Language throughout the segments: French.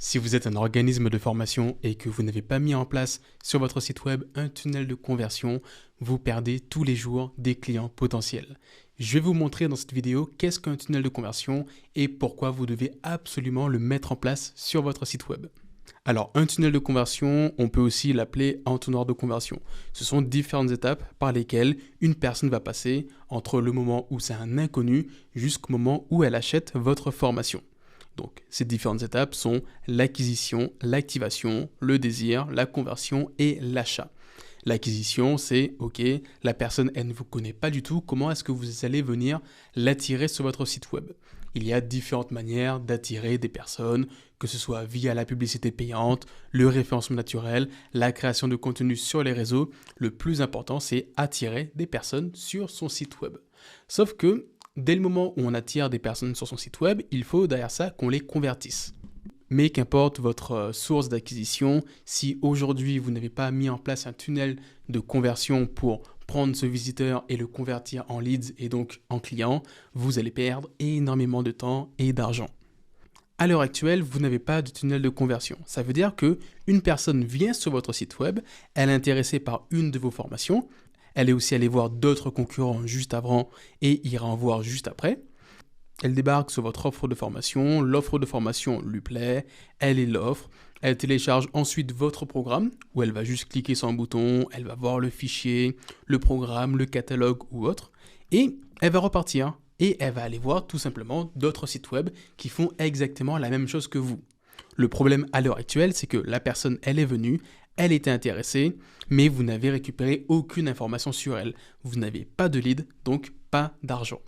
Si vous êtes un organisme de formation et que vous n'avez pas mis en place sur votre site web un tunnel de conversion, vous perdez tous les jours des clients potentiels. Je vais vous montrer dans cette vidéo qu'est-ce qu'un tunnel de conversion et pourquoi vous devez absolument le mettre en place sur votre site web. Alors, un tunnel de conversion, on peut aussi l'appeler entonnoir de conversion. Ce sont différentes étapes par lesquelles une personne va passer entre le moment où c'est un inconnu jusqu'au moment où elle achète votre formation. Donc, ces différentes étapes sont l'acquisition, l'activation, le désir, la conversion et l'achat. L'acquisition, c'est OK, la personne, elle ne vous connaît pas du tout, comment est-ce que vous allez venir l'attirer sur votre site web? Il y a différentes manières d'attirer des personnes, que ce soit via la publicité payante, le référencement naturel, la création de contenu sur les réseaux. Le plus important, c'est attirer des personnes sur son site web. Sauf que, dès le moment où on attire des personnes sur son site web, il faut derrière ça qu'on les convertisse. Mais qu'importe votre source d'acquisition, si aujourd'hui vous n'avez pas mis en place un tunnel de conversion pour prendre ce visiteur et le convertir en leads et donc en client, vous allez perdre énormément de temps et d'argent. À l'heure actuelle, vous n'avez pas de tunnel de conversion. Ça veut dire qu'une personne vient sur votre site web, elle est intéressée par une de vos formations, elle est aussi allée voir d'autres concurrents juste avant et ira en voir juste après. Elle débarque sur votre offre de formation, l'offre de formation lui plaît, elle est l'offre, elle télécharge ensuite votre programme où elle va juste cliquer sur un bouton, elle va voir le fichier, le programme, le catalogue ou autre et elle va repartir et elle va aller voir tout simplement d'autres sites web qui font exactement la même chose que vous. Le problème à l'heure actuelle, c'est que la personne, elle est venue, elle était intéressée, mais vous n'avez récupéré aucune information sur elle. Vous n'avez pas de lead, donc pas d'argent.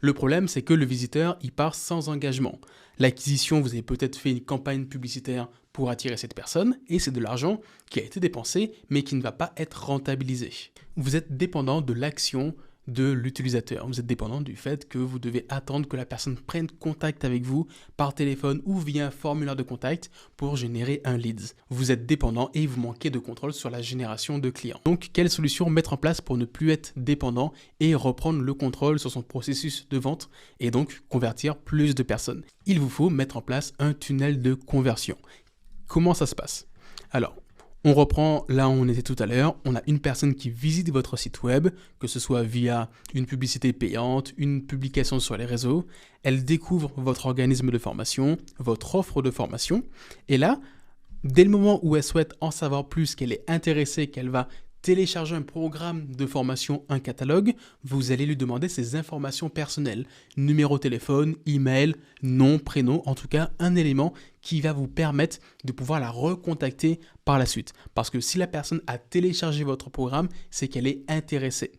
Le problème, c'est que le visiteur, il part sans engagement. L'acquisition, vous avez peut-être fait une campagne publicitaire pour attirer cette personne, et c'est de l'argent qui a été dépensé, mais qui ne va pas être rentabilisé. Vous êtes dépendant de l'action de l'utilisateur. Vous êtes dépendant du fait que vous devez attendre que la personne prenne contact avec vous par téléphone ou via un formulaire de contact pour générer un leads. Vous êtes dépendant et vous manquez de contrôle sur la génération de clients. Donc, quelle solution mettre en place pour ne plus être dépendant et reprendre le contrôle sur son processus de vente et donc convertir plus de personnes? Il vous faut mettre en place un tunnel de conversion. Comment ça se passe? Alors, on reprend là où on était tout à l'heure, on a une personne qui visite votre site web, que ce soit via une publicité payante, une publication sur les réseaux, elle découvre votre organisme de formation, votre offre de formation, et là, dès le moment où elle souhaite en savoir plus, qu'elle est intéressée, qu'elle va télécharger un programme de formation, un catalogue, vous allez lui demander ses informations personnelles, numéro de téléphone, email, nom, prénom, en tout cas un élément qui va vous permettre de pouvoir la recontacter par la suite. Parce que si la personne a téléchargé votre programme, c'est qu'elle est intéressée.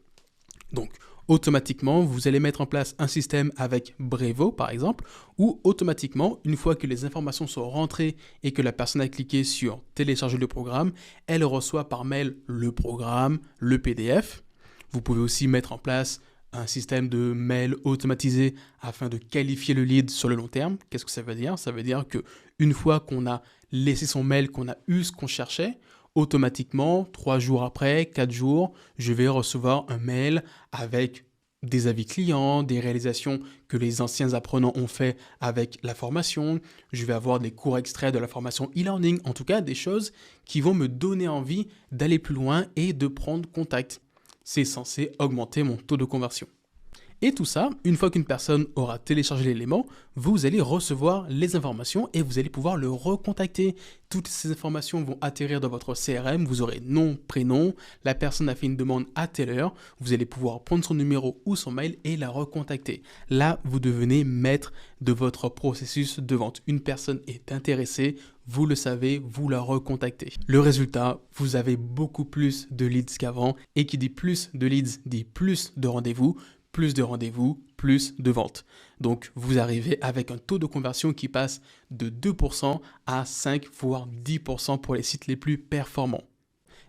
Donc, automatiquement, vous allez mettre en place un système avec Brevo, par exemple, où automatiquement, une fois que les informations sont rentrées et que la personne a cliqué sur télécharger le programme, elle reçoit par mail le programme, le PDF. Vous pouvez aussi mettre en place un système de mail automatisé afin de qualifier le lead sur le long terme. Qu'est-ce que ça veut dire? Ça veut dire qu'une fois qu'on a laissé son mail, qu'on a eu ce qu'on cherchait, automatiquement, 3 jours après, 4 jours, je vais recevoir un mail avec des avis clients, des réalisations que les anciens apprenants ont fait avec la formation. Je vais avoir des courts extraits de la formation e-learning, en tout cas des choses qui vont me donner envie d'aller plus loin et de prendre contact. C'est censé augmenter mon taux de conversion. Et tout ça, une fois qu'une personne aura téléchargé l'élément, vous allez recevoir les informations et vous allez pouvoir le recontacter. Toutes ces informations vont atterrir dans votre CRM, vous aurez nom, prénom, la personne a fait une demande à telle heure, vous allez pouvoir prendre son numéro ou son mail et la recontacter. Là, vous devenez maître de votre processus de vente. Une personne est intéressée, vous le savez, vous la recontactez. Le résultat, vous avez beaucoup plus de leads qu'avant et qui dit plus de leads dit plus de rendez-vous, plus de ventes. Donc, vous arrivez avec un taux de conversion qui passe de 2% à 5 voire 10% pour les sites les plus performants.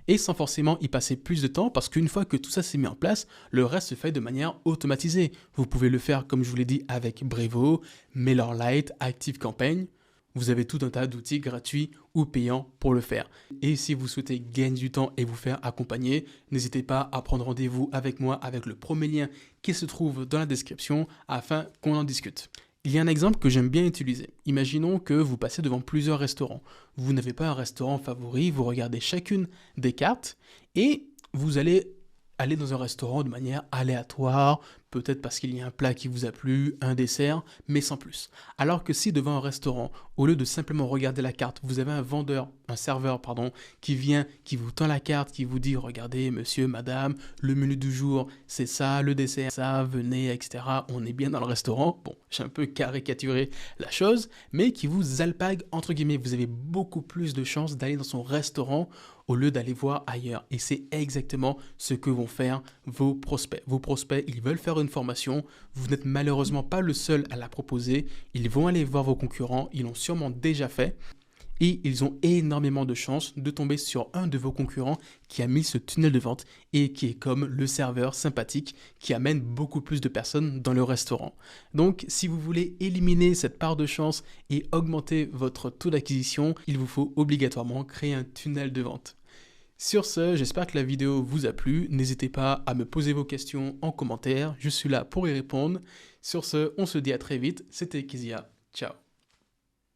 Et sans forcément y passer plus de temps parce qu'une fois que tout ça s'est mis en place, le reste se fait de manière automatisée. Vous pouvez le faire, comme je vous l'ai dit, avec Brevo, MailerLite, ActiveCampaign. Vous avez tout un tas d'outils gratuits ou payants pour le faire. Et si vous souhaitez gagner du temps et vous faire accompagner, n'hésitez pas à prendre rendez-vous avec moi avec le premier lien qui se trouve dans la description afin qu'on en discute. Il y a un exemple que j'aime bien utiliser. Imaginons que vous passez devant plusieurs restaurants. Vous n'avez pas un restaurant favori, vous regardez chacune des cartes et vous allez aller dans un restaurant de manière aléatoire, peut-être parce qu'il y a un plat qui vous a plu, un dessert, mais sans plus. Alors que si devant un restaurant, au lieu de simplement regarder la carte, vous avez un serveur, qui vient, qui vous tend la carte, qui vous dit regardez monsieur, madame, le menu du jour, c'est ça, le dessert, ça, venez, etc. On est bien dans le restaurant. Bon, j'ai un peu caricaturé la chose, mais qui vous alpague entre guillemets. Vous avez beaucoup plus de chances d'aller dans son restaurant au lieu d'aller voir ailleurs. Et c'est exactement ce que vont faire vos prospects. Vos prospects, ils veulent faire une formation, vous n'êtes malheureusement pas le seul à la proposer, ils vont aller voir vos concurrents, ils l'ont sûrement déjà fait, et ils ont énormément de chances de tomber sur un de vos concurrents qui a mis ce tunnel de vente et qui est comme le serveur sympathique qui amène beaucoup plus de personnes dans le restaurant. Donc si vous voulez éliminer cette part de chance et augmenter votre taux d'acquisition, il vous faut obligatoirement créer un tunnel de vente. Sur ce, j'espère que la vidéo vous a plu. N'hésitez pas à me poser vos questions en commentaire. Je suis là pour y répondre. Sur ce, on se dit à très vite. C'était Kezia. Ciao.